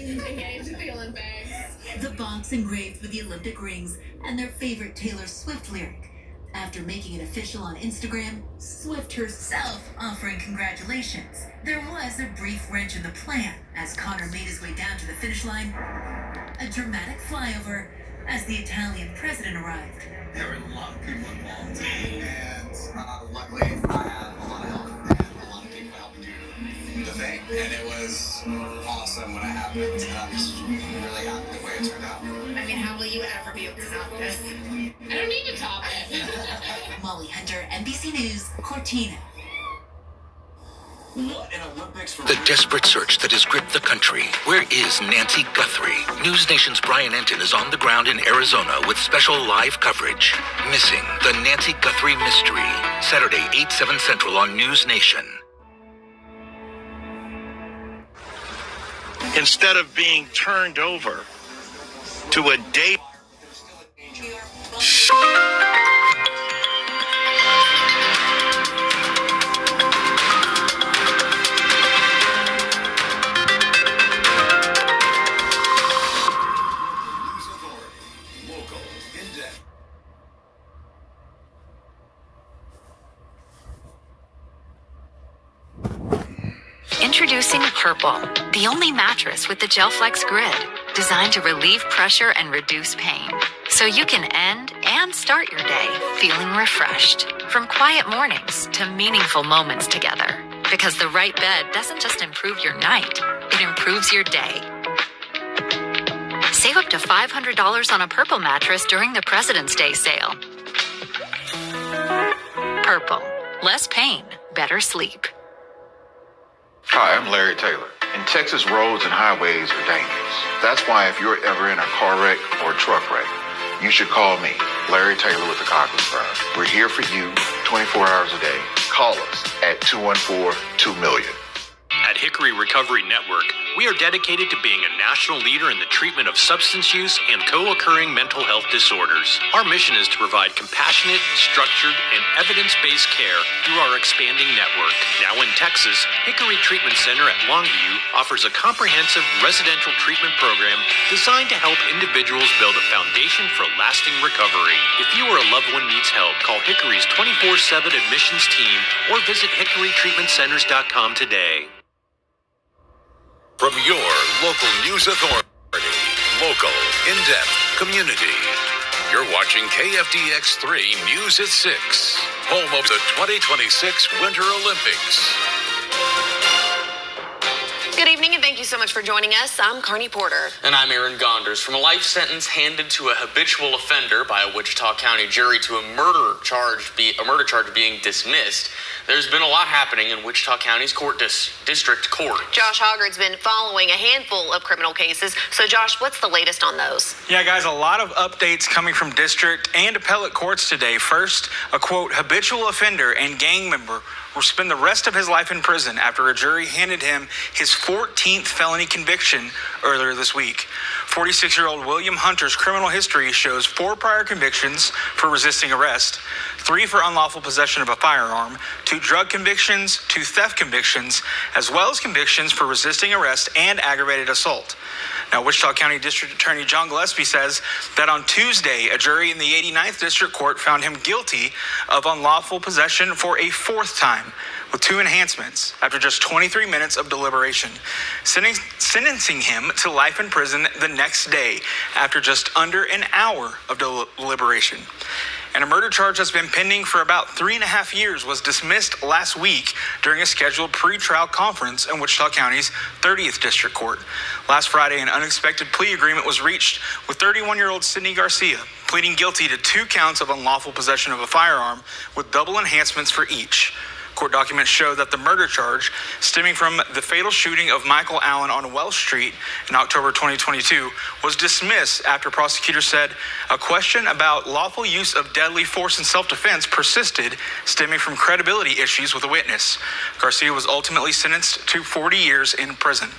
engaged at the Olympics. The box engraved with the Olympic rings and their favorite Taylor Swift lyric. After making it official on Instagram, Swift herself offering congratulations. There was a brief wrench in the plan as Connor made his way down to the finish line. A dramatic flyover as the Italian president arrived. There were a lot of people involved, and luckily I had a lot of help and a lot of people helping do the thing, and it was awesome when it happened. I'm just really happy the way it turned out. I mean, how will you ever be able to top this? I don't need to top it. Molly Hunter, NBC News, Cortina. What an Olympics for The desperate search that has gripped the country. Where is Nancy Guthrie? News Nation's Brian Enton is on the ground in Arizona with special live coverage. Missing, the Nancy Guthrie mystery. Saturday, 8/7 Central on News Nation. Instead of being turned over to a day. Introducing Purple, the only mattress with the GelFlex grid, designed to relieve pressure and reduce pain, so you can end and start your day feeling refreshed. From quiet mornings to meaningful moments together, because the right bed doesn't just improve your night, it improves your day. Save up to $500 on a Purple mattress during the President's Day sale. Purple, less pain, better sleep. Hi, I'm Larry Taylor. In Texas, roads and highways are dangerous. That's why if you're ever in a car wreck or a truck wreck, you should call me, Larry Taylor with the Cochran Firm. We're here for you 24 hours a day. Call us at 214-2million. At Hickory Recovery Network, we are dedicated to being a national leader in the treatment of substance use and co-occurring mental health disorders. Our mission is to provide compassionate, structured, and evidence-based care through our expanding network. Now in Texas, Hickory Treatment Center at Longview offers a comprehensive residential treatment program designed to help individuals build a foundation for lasting recovery. If you or a loved one needs help, call Hickory's 24/7 admissions team or visit hickorytreatmentcenters.com today. From your local news authority, local, in-depth, community. You're watching KFDX 3 News at 6, home of the 2026 Winter Olympics. Good evening, and thank you so much for joining us. I'm Carney Porter. And I'm Aaron Gonders. From a life sentence handed to a habitual offender by a Wichita County jury to a murder charge being dismissed, there's been a lot happening in Wichita County's district court. Josh Hoggard's been following a handful of criminal cases. So, Josh, what's the latest on those? Yeah, guys, a lot of updates coming from district and appellate courts today. First, a quote, habitual offender and gang member will spend the rest of his life in prison after a jury handed him his 14th felony conviction earlier this week. 46-year-old William Hunter's criminal history shows 4 prior convictions for resisting arrest, 3 for unlawful possession of a firearm, 2 drug convictions, 2 theft convictions, as well as convictions for resisting arrest and aggravated assault. Now, Wichita County District Attorney John Gillespie says that on Tuesday, a jury in the 89th District Court found him guilty of unlawful possession for a 4th time, with 2 enhancements after just 23 minutes of deliberation, sentencing him to life in prison the next day after just under an hour of deliberation. And a murder charge that's been pending for about 3.5 years was dismissed last week during a scheduled pre-trial conference in Wichita County's 30th District Court. Last Friday, an unexpected plea agreement was reached with 31-year-old Sidney Garcia, pleading guilty to 2 counts of unlawful possession of a firearm with double enhancements for each. Court documents show that the murder charge, stemming from the fatal shooting of Michael Allen on Welsh Street in October 2022, was dismissed after prosecutors said a question about lawful use of deadly force in self-defense persisted, stemming from credibility issues with a witness. Garcia was ultimately sentenced to 40 years in prison.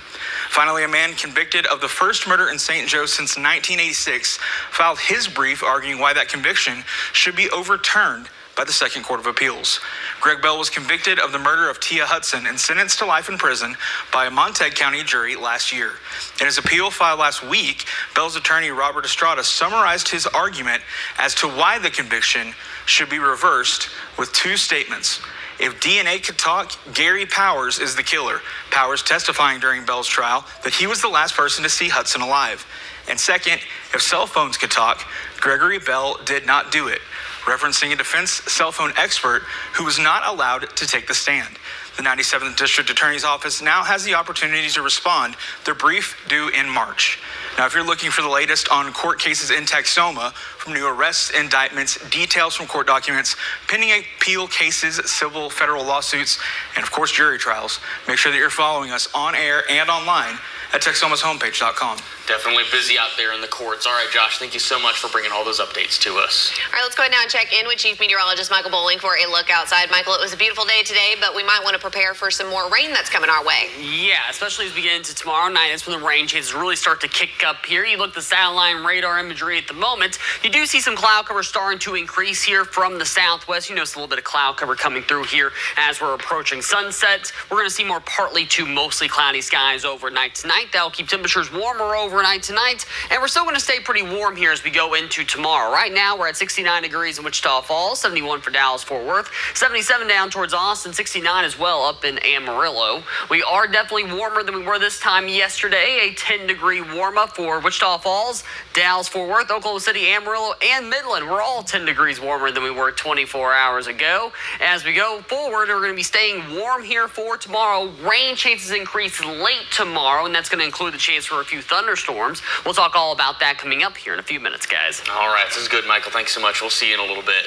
Finally, a man convicted of the first murder in St. Joe since 1986 filed his brief arguing why that conviction should be overturned by the Second Court of Appeals. Greg Bell was convicted of the murder of Tia Hudson and sentenced to life in prison by a Montague County jury last year. In his appeal filed last week, Bell's attorney Robert Estrada summarized his argument as to why the conviction should be reversed with two statements. If DNA could talk, Gary Powers is the killer. Powers testifying during Bell's trial that he was the last person to see Hudson alive. And second, if cell phones could talk, Gregory Bell did not do it, referencing a defense cell phone expert who was not allowed to take the stand. The 97th District Attorney's Office now has the opportunity to respond, their brief due in March. Now, if you're looking for the latest on court cases in Texoma, from new arrests, indictments, details from court documents, pending appeal cases, civil, federal lawsuits, and of course, jury trials, make sure that you're following us on air and online at TexomasHomepage.com. Definitely busy out there in the courts. All right, Josh, thank you so much for bringing all those updates to us. All right, let's go ahead now and check in with Chief Meteorologist Michael Bowling for a look outside. Michael, it was a beautiful day today, but we might want to prepare for some more rain that's coming our way. Yeah, especially as we get into tomorrow night. That's when the rain chances really start to kick up here. You look at the satellite radar imagery at the moment. You do see some cloud cover starting to increase here from the southwest. You notice a little bit of cloud cover coming through here as we're approaching sunset. We're going to see more partly to mostly cloudy skies overnight tonight. That'll keep temperatures warmer overnight tonight. And we're still going to stay pretty warm here as we go into tomorrow. Right now, we're at 69 degrees in Wichita Falls, 71 for Dallas-Fort Worth, 77 down towards Austin, 69 as well up in Amarillo. We are definitely warmer than we were this time yesterday. A 10-degree warm-up for Wichita Falls, Dallas-Fort Worth, Oklahoma City, Amarillo, and Midland. We're all 10 degrees warmer than we were 24 hours ago. As we go forward, we're going to be staying warm here for tomorrow. Rain chances increase late tomorrow, and that's going to include the chance for a few thunderstorms. We'll talk all about that coming up here in a few minutes, guys. All right, this is good, Michael. Thanks so much. We'll see you in a little bit.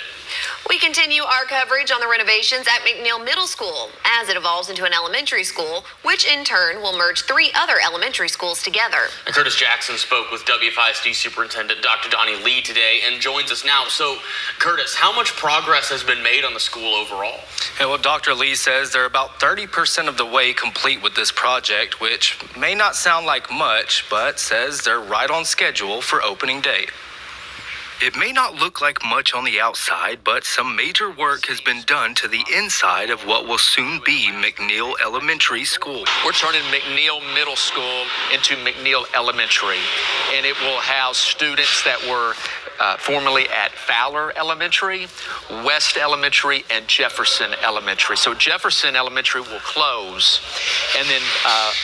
We continue our coverage on the renovations at McNeil Middle School as it evolves into an elementary school, which in turn will merge 3 other elementary schools together. And Curtis Jackson spoke with WFISD Superintendent Dr. Donnie Lee today and joins us now. So, Curtis, how much progress has been made on the school overall? Yeah, well, Dr. Lee says they're about 30% of the way complete with this project, which may not sound like much, but says they're right on schedule for opening day. It may not look like much on the outside, but some major work has been done to the inside of what will soon be McNeil Elementary School. We're turning McNeil Middle School into McNeil Elementary, and it will house students that were formerly at Fowler Elementary, West Elementary, and Jefferson Elementary. So Jefferson Elementary will close, and then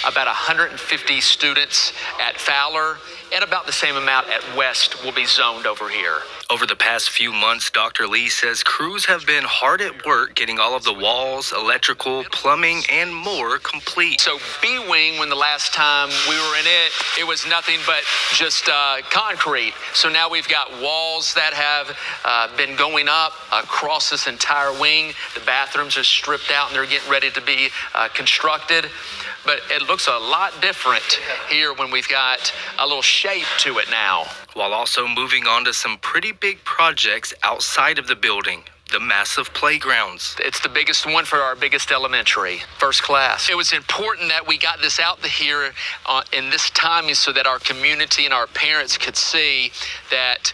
about 150 students at Fowler and about the same amount at West will be zoned over here. Over the past few months, Dr. Lee says crews have been hard at work getting all of the walls, electrical, plumbing, and more complete. So B-Wing, when the last time we were in it, it was nothing but just concrete. So now we've got walls that have been going up across this entire wing. The bathrooms are stripped out and they're getting ready to be constructed. But it looks a lot different here when we've got a little shape to it now. While also moving on to some pretty big projects outside of the building. The massive playgrounds. It's the biggest one for our biggest elementary, first class. It was important that we got this out here in this timing so that our community and our parents could see that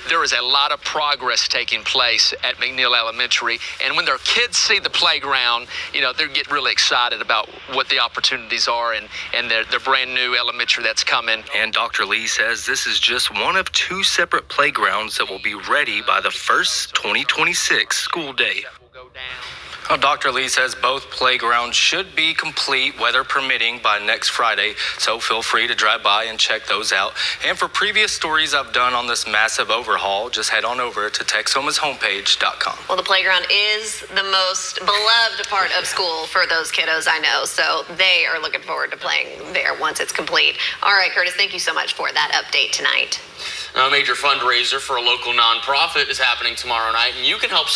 there is a lot of progress taking place at McNeil Elementary. And when their kids see the playground, you know, they get really excited about what the opportunities are and their brand new elementary that's coming. And Dr. Lee says this is just one of 2 separate playgrounds that will be ready by the first 2026 school day. Well, Dr. Lee says both playgrounds should be complete, weather permitting, by next Friday, so feel free to drive by and check those out. And for previous stories I've done on this massive overhaul, just head on over to TexomasHomepage.com. Well, the playground is the most beloved part of school for those kiddos I know, so they are looking forward to playing there once it's complete. All right, Curtis, thank you so much for that update tonight. A major fundraiser for a local nonprofit is happening tomorrow night, and you can help us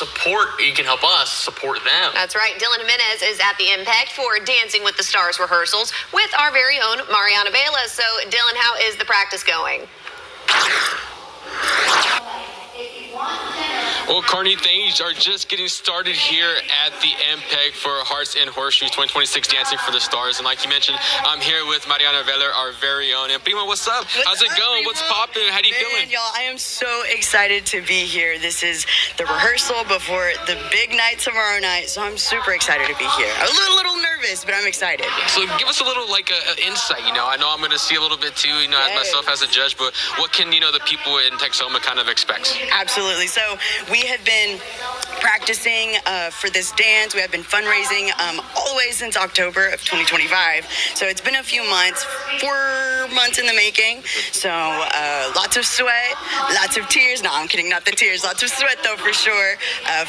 support them. That's right. Dylan Jimenez is at the Impact for Dancing with the Stars rehearsals with our very own Mariana Vela. So, Dylan, how is the practice going? Well, Carney, things are just getting started here at the MPEG for Hearts and Horseshoes 2026 Dancing for the Stars. And like you mentioned, I'm here with Mariana Veller, our very own. And Primo, what's up? How's it going? What's popping? How do you feeling? Y'all, I am so excited to be here. This is the rehearsal before the big night tomorrow night, so I'm super excited to be here. I'm a little nervous, but I'm excited. So give us a little insight. I know I'm going to see a little bit too, as myself as a judge, but what can, the people in Texoma kind of expect? Absolutely. So we have been practicing for this dance. We have been fundraising all the way since October of 2025. So it's been a few months, 4 months in the making. So lots of sweat, lots of tears. No, I'm kidding, not the tears. Lots of sweat though, for sure.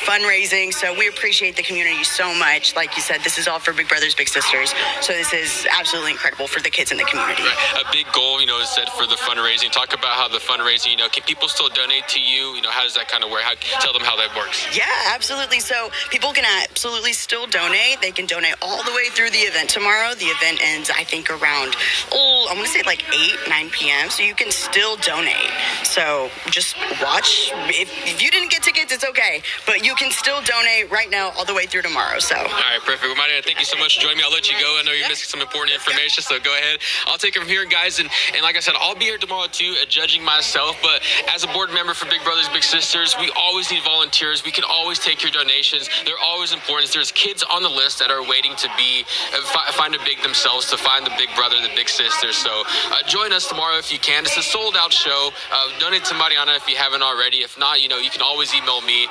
Fundraising. So we appreciate the community so much. Like you said, this is all for Big Brothers Big Sisters. So this is absolutely incredible for the kids in the community. Right. A big goal, is set for the fundraising. Talk about how the fundraising, can people still donate to you? How does that kind of work? Tell them how that works. Yeah, absolutely. So people can absolutely still donate. They can donate all the way through the event tomorrow. The event ends, I think, around, I want to say 9 p.m. So you can still donate. So just watch. If you didn't get tickets, it's okay. But you can still donate right now all the way through tomorrow. So. All right, perfect. Well, Maria, thank you so much for joining me. I'll let you go. I know you're missing some important information, so go ahead. I'll take it from here, guys. And like I said, I'll be here tomorrow, too, judging myself. But as a board member for Big Brothers Big Sisters, we always need volunteers. We can always take your donations. They're always important. There's kids on the list that are waiting to find a big themselves, to find the big brother, the big sister. So join us tomorrow if you can. It's a sold-out show. Donate to Mariana if you haven't already. If not, you can always email me.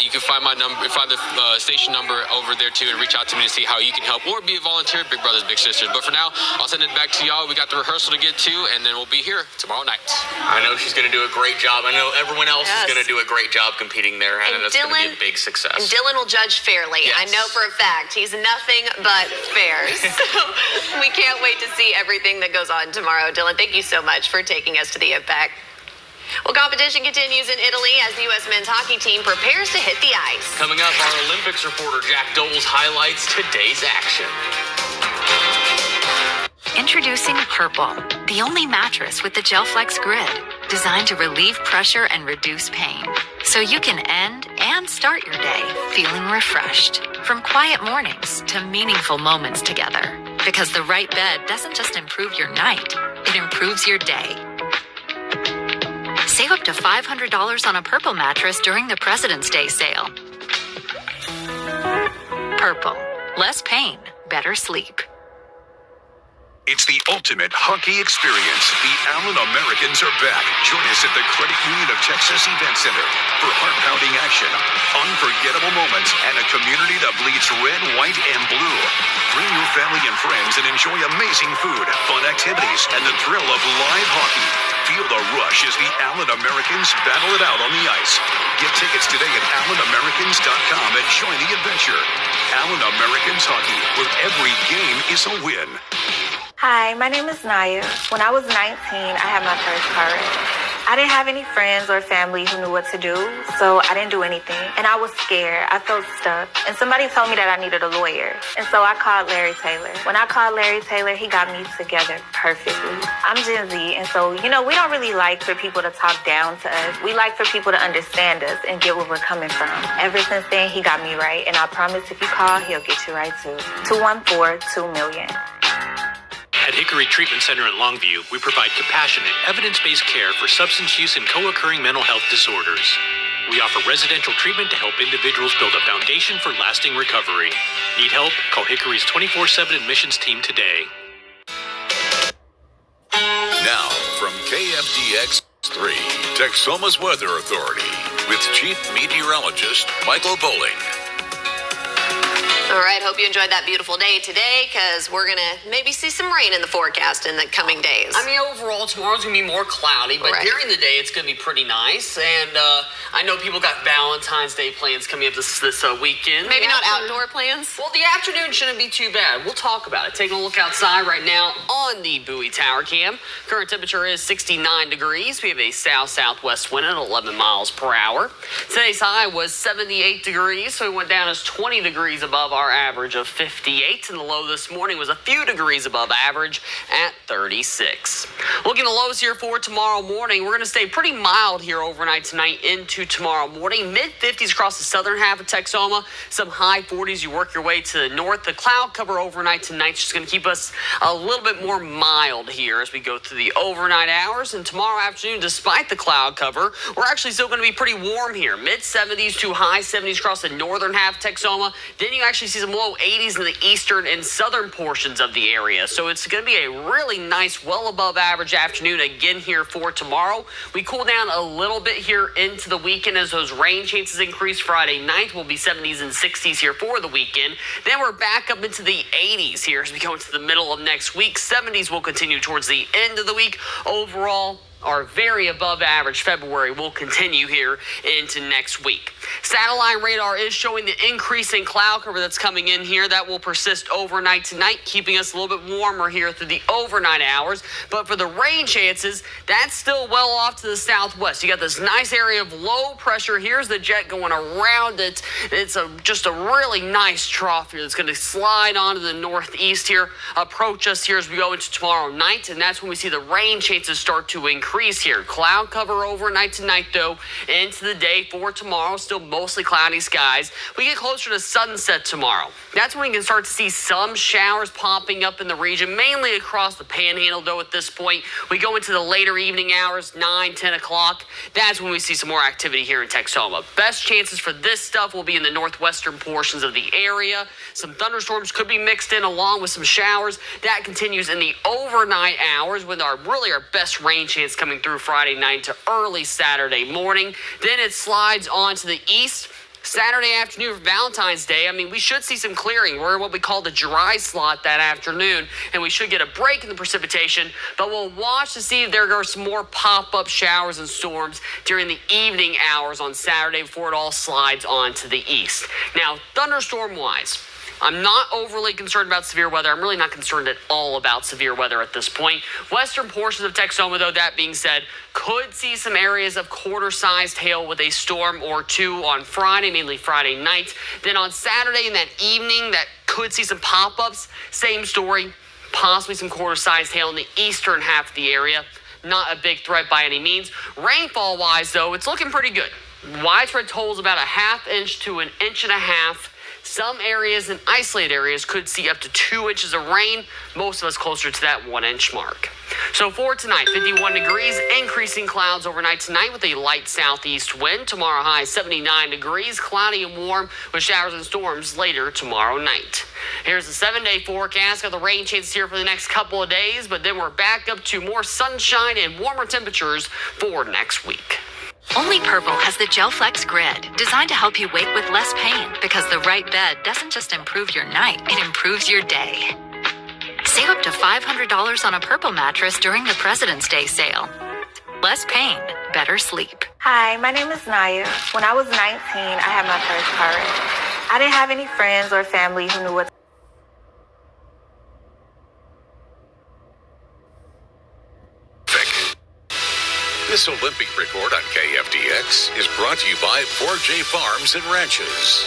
You can find my number, find the station number over there, too, and reach out to me to see how you can help or be a volunteer at Big Brothers Big Sisters. But for now, I'll send it back to y'all. We got the rehearsal to get to, and then we'll be here tomorrow night. I know she's going to do a great job. I know everyone else is going to do a great job competing there, and that's going to be a big success. And Dylan will judge fairly. Yes. I know for a fact. He's nothing but fair. So we can't wait to see everything that goes on tomorrow. Dylan, thank you so much for taking us to the Impact. Well, competition continues in Italy as the U.S. men's hockey team prepares to hit the ice. Coming up, our Olympics reporter Jack Doles highlights today's action. Introducing Purple, the only mattress with the GelFlex grid, designed to relieve pressure and reduce pain, so you can end and start your day feeling refreshed. From quiet mornings to meaningful moments together. Because the right bed doesn't just improve your night, it improves your day. Save up to $500 on a Purple mattress during the President's Day sale. Purple. Less pain, better sleep. It's the ultimate hockey experience. The Allen Americans are back. Join us at the Credit Union of Texas Event Center for heart-pounding action, unforgettable moments, and a community that bleeds red, white, and blue. Bring your family and friends and enjoy amazing food, fun activities, and the thrill of live hockey. Feel the rush as the Allen Americans battle it out on the ice. Get tickets today at AllenAmericans.com and join the adventure. Allen Americans Hockey, where every game is a win. Hi, my name is Naya. When I was 19, I had my first car wreck. I didn't have any friends or family who knew what to do, so I didn't do anything. And I was scared. I felt stuck. And somebody told me that I needed a lawyer. And so I called Larry Taylor. When I called Larry Taylor, he got me together perfectly. I'm Gen Z, and so, we don't really like for people to talk down to us. We like for people to understand us and get where we're coming from. Ever since then, he got me right. And I promise if you call, he'll get you right too. 214-2million. At Hickory Treatment Center in Longview, we provide compassionate, evidence-based care for substance use and co-occurring mental health disorders. We offer residential treatment to help individuals build a foundation for lasting recovery. Need help? Call Hickory's 24/7 admissions team today. Now, from KFDX 3, Texoma's Weather Authority, with Chief Meteorologist Michael Bowling. All right, hope you enjoyed that beautiful day today, because we're going to maybe see some rain in the forecast in the coming days. I mean, overall, tomorrow's going to be more cloudy, but during the day, it's going to be pretty nice. And I know people got Valentine's Day plans coming up this weekend. Maybe not outdoor plans? Well, the afternoon shouldn't be too bad. We'll talk about it. Taking a look outside right now on the Bowie Tower Cam. Current temperature is 69 degrees. We have a south-southwest wind at 11 miles per hour. Today's high was 78 degrees, so we went down as 20 degrees above our our average of 58, and the low this morning was a few degrees above average at 36. Looking at the lows here for tomorrow morning, we're going to stay pretty mild here overnight tonight into tomorrow morning. Mid-50s across the southern half of Texoma, some high 40s. You work your way to the north. The cloud cover overnight tonight is just going to keep us a little bit more mild here as we go through the overnight hours. And tomorrow afternoon, despite the cloud cover, we're actually still going to be pretty warm here. Mid-70s to high 70s across the northern half of Texoma. Then you actually see some low 80s in the eastern and southern portions of the area. So it's going to be a really nice, well above average afternoon again here for tomorrow. We cool down a little bit here into the weekend as those rain chances increase. Friday night will be 70s and 60s here for the weekend. Then we're back up into the 80s here as we go into the middle of next week. 70s will continue towards the end of the week. Overall, our very above average February will continue here into next week. Satellite radar is showing the increase in cloud cover that's coming in here. That will persist overnight tonight, keeping us a little bit warmer here through the overnight hours. But for the rain chances, that's still well off to the southwest. You got this nice area of low pressure. Here's the jet going around it. It's just a really nice trough here that's going to slide onto the northeast here, approach us here as we go into tomorrow night. And that's when we see the rain chances start to increase here. Cloud cover overnight tonight, though, into the day for tomorrow. Still mostly cloudy skies. We get closer to sunset tomorrow. That's when we can start to see some showers popping up in the region, mainly across the panhandle, though, at this point. We go into the later evening hours, 9, 10 o'clock. That's when we see some more activity here in Texoma. Best chances for this stuff will be in the northwestern portions of the area. Some thunderstorms could be mixed in along with some showers. That continues in the overnight hours with our best rain chance coming through Friday night to early Saturday morning. Then it slides on to the east. Saturday afternoon for Valentine's Day, we should see some clearing. We're in what we call the dry slot that afternoon, and we should get a break in the precipitation, but we'll watch to see if there are some more pop-up showers and storms during the evening hours on Saturday before it all slides on to the east. Now, thunderstorm-wise, I'm not overly concerned about severe weather. I'm really not concerned at all about severe weather at this point. Western portions of Texoma, though, that being said, could see some areas of quarter-sized hail with a storm or two on Friday, mainly Friday night. Then on Saturday in that evening, that could see some pop-ups. Same story, possibly some quarter-sized hail in the eastern half of the area. Not a big threat by any means. Rainfall-wise, though, it's looking pretty good. Widespread totals about a ½ inch to an inch and a half. Some areas and isolated areas could see up to 2 inches of rain, most of us closer to that 1 inch mark. So for tonight, 51 degrees, increasing clouds overnight tonight with a light southeast wind. Tomorrow high 79 degrees, cloudy and warm with showers and storms later tomorrow night. Here's the 7-day forecast. Got the rain chances here for the next couple of days, but then we're back up to more sunshine and warmer temperatures for next week. Only Purple has the GelFlex Grid, designed to help you wake with less pain, because the right bed doesn't just improve your night, it improves your day. Save up to $500 on a Purple mattress during the President's Day sale. Less pain, better sleep. Hi, my name is Naya. When I was 19, I had my first car wreck. I didn't have any friends or family who knew what This Olympic report on KFDX is brought to you by 4J Farms and Ranches.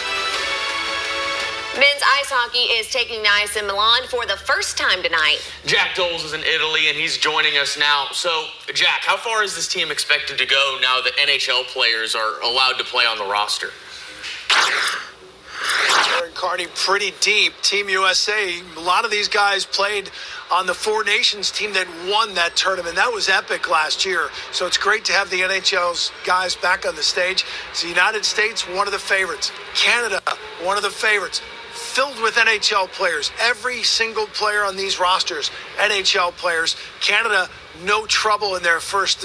Men's ice hockey is taking the ice in Milan for the first time tonight. Jack Doles is in Italy, and he's joining us now. So, Jack, how far is this team expected to go now that NHL players are allowed to play on the roster? Carney, pretty deep. Team USA, a lot of these guys played on the Four Nations team that won that tournament. That was epic last year. So it's great to have the NHL's guys back on the stage. The United States, one of the favorites. Canada, one of the favorites. Filled with NHL players. Every single player on these rosters, NHL players. Canada, no trouble in their first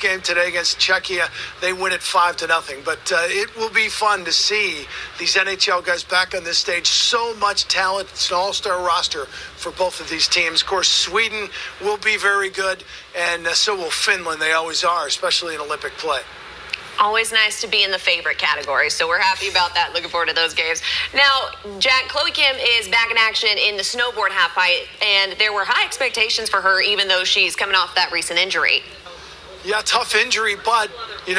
game today against Czechia. They win it 5-0. But it will be fun to see these NHL guys back on this stage. So much talent. It's an all-star roster for both of these teams. Of course, Sweden will be very good, and so will Finland. They always are, especially in Olympic play. Always nice to be in the favorite category, so we're happy about that. Looking forward to those games. Now, Jack, Chloe Kim is back in action in the snowboard half pipe, and there were high expectations for her, even though she's coming off that recent injury. Yeah, tough injury, but,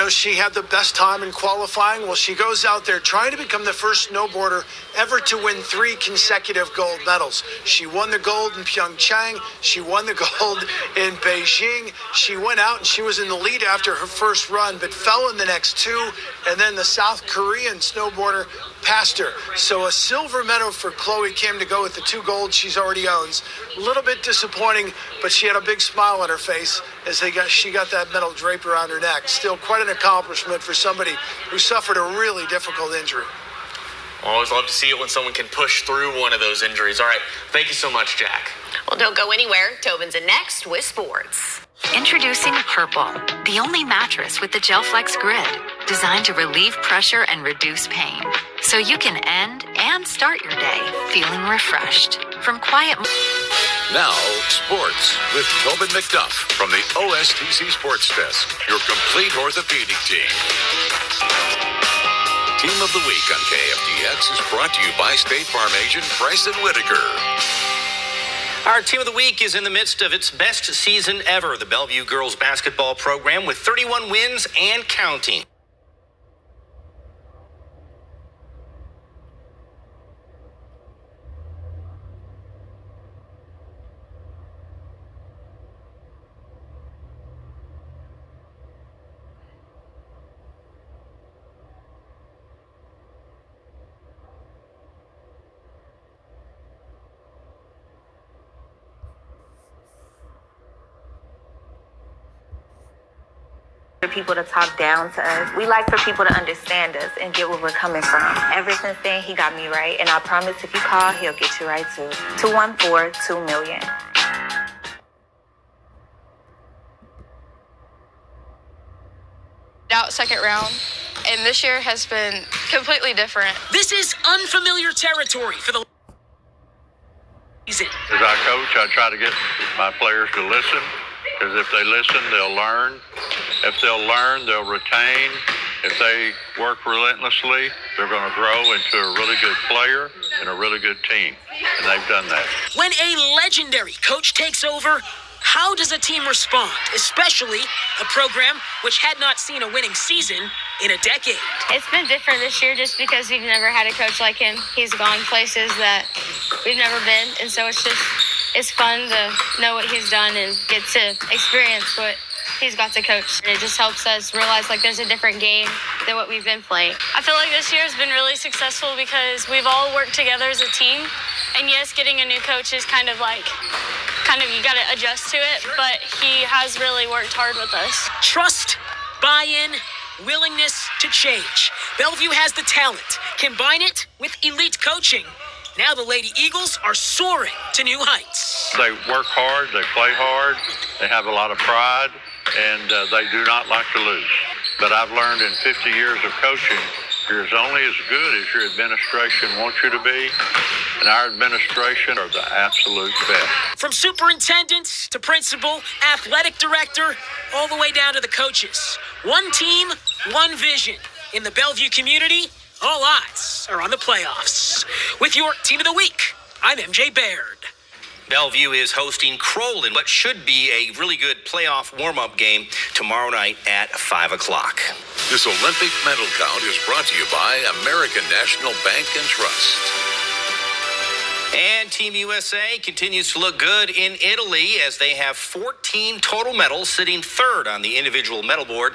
she had the best time in qualifying. Well, she goes out there trying to become the first snowboarder ever to win 3 consecutive gold medals. She won the gold in Pyeongchang. She won the gold in Beijing. She went out and she was in the lead after her first run, but fell in the next 2. And then the South Korean snowboarder passed her. So a silver medal for Chloe Kim to go with the 2 golds she already owns. A little bit disappointing, but she had a big smile on her face as she got that medal draped around her neck. Still quite an accomplishment for somebody who suffered a really difficult injury. Always love to see it when someone can push through one of those injuries. All right, thank you so much, Jack. Well, don't go anywhere. Tobin's in next with sports. Introducing Purple, the only mattress with the GelFlex grid, designed to relieve pressure and reduce pain, so you can end and start your day feeling refreshed. From quiet... Now, sports with Tobin McDuff from the OSTC Sports Desk, your complete orthopedic team. Team of the Week on KFDX is brought to you by State Farm agent Bryson Whitaker. Our Team of the Week is in the midst of its best season ever, the Bellevue girls basketball program, with 31 wins and counting. For people to talk down to us. We like for people to understand us and get where we're coming from. Ever since then, he got me right. And I promise if you call, he'll get you right too. 214-2million. Out second round, and this year has been completely different. This is unfamiliar territory for the season. As I coach, I try to get my players to listen, because if they listen, they'll learn. If they'll learn, they'll retain. If they work relentlessly, they're going to grow into a really good player and a really good team, and they've done that. When a legendary coach takes over, how does a team respond, especially a program which had not seen a winning season in a decade? It's been different this year just because we've never had a coach like him. He's gone places that we've never been, and so it's fun to know what he's done and get to experience what he's got to coach. It just helps us realize there's a different game than what we've been playing. I feel like this year has been really successful because we've all worked together as a team. And yes, getting a new coach is kind of you got to adjust to it, but he has really worked hard with us. Trust, buy-in, willingness to change. Bellevue has the talent. Combine it with elite coaching. Now the Lady Eagles are soaring to new heights. They work hard, they play hard, they have a lot of pride, and they do not like to lose. But I've learned in 50 years of coaching, you're only as good as your administration wants you to be, and our administration are the absolute best. From superintendents to principal, athletic director, all the way down to the coaches. One team, one vision. In the Bellevue community, all eyes are on the playoffs. With your Team of the Week, I'm MJ Baird. Bellevue is hosting Crowell in what should be a really good playoff warm-up game tomorrow night at 5 o'clock. This Olympic medal count is brought to you by American National Bank and Trust. And Team USA continues to look good in Italy as they have 14 total medals, sitting third on the individual medal board.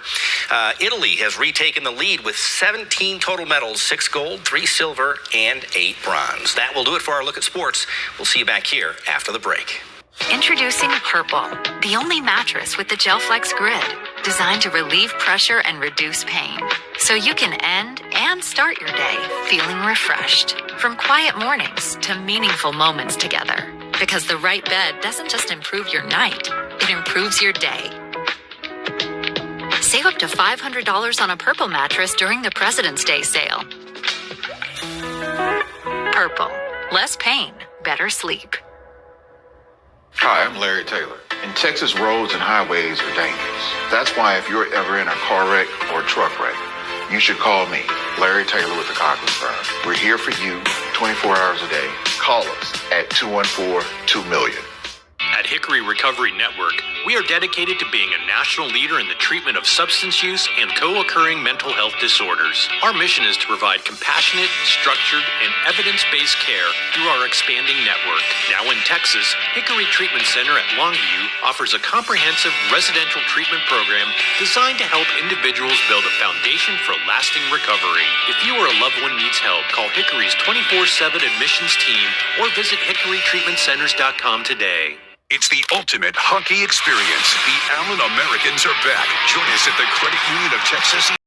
Italy has retaken the lead with 17 total medals, 6 gold, 3 silver, and 8 bronze. That will do it for our look at sports. We'll see you back here after the break. Introducing Purple, the only mattress with the GelFlex grid, designed to relieve pressure and reduce pain, so you can end and start your day feeling refreshed. From quiet mornings to meaningful moments together, because the right bed doesn't just improve your night, it improves your day. Save up to $500 on a Purple mattress during the President's Day sale. Purple, less pain, better sleep. Hi, I'm Larry Taylor. In Texas, roads and highways are dangerous. That's why if you're ever in a car wreck or truck wreck, you should call me, Larry Taylor with the Cochran Firm. We're here for you 24 hours a day. Call us at 214-2million. At At Hickory Recovery Network, we are dedicated to being a national leader in the treatment of substance use and co-occurring mental health disorders. Our mission is to provide compassionate, structured, and evidence-based care through our expanding network. Now in Texas, Hickory Treatment Center at Longview offers a comprehensive residential treatment program designed to help individuals build a foundation for lasting recovery. If you or a loved one needs help, call Hickory's 24/7 admissions team or visit hickorytreatmentcenters.com today. It's the ultimate hockey experience. The Allen Americans are back. Join us at the Credit Union of Texas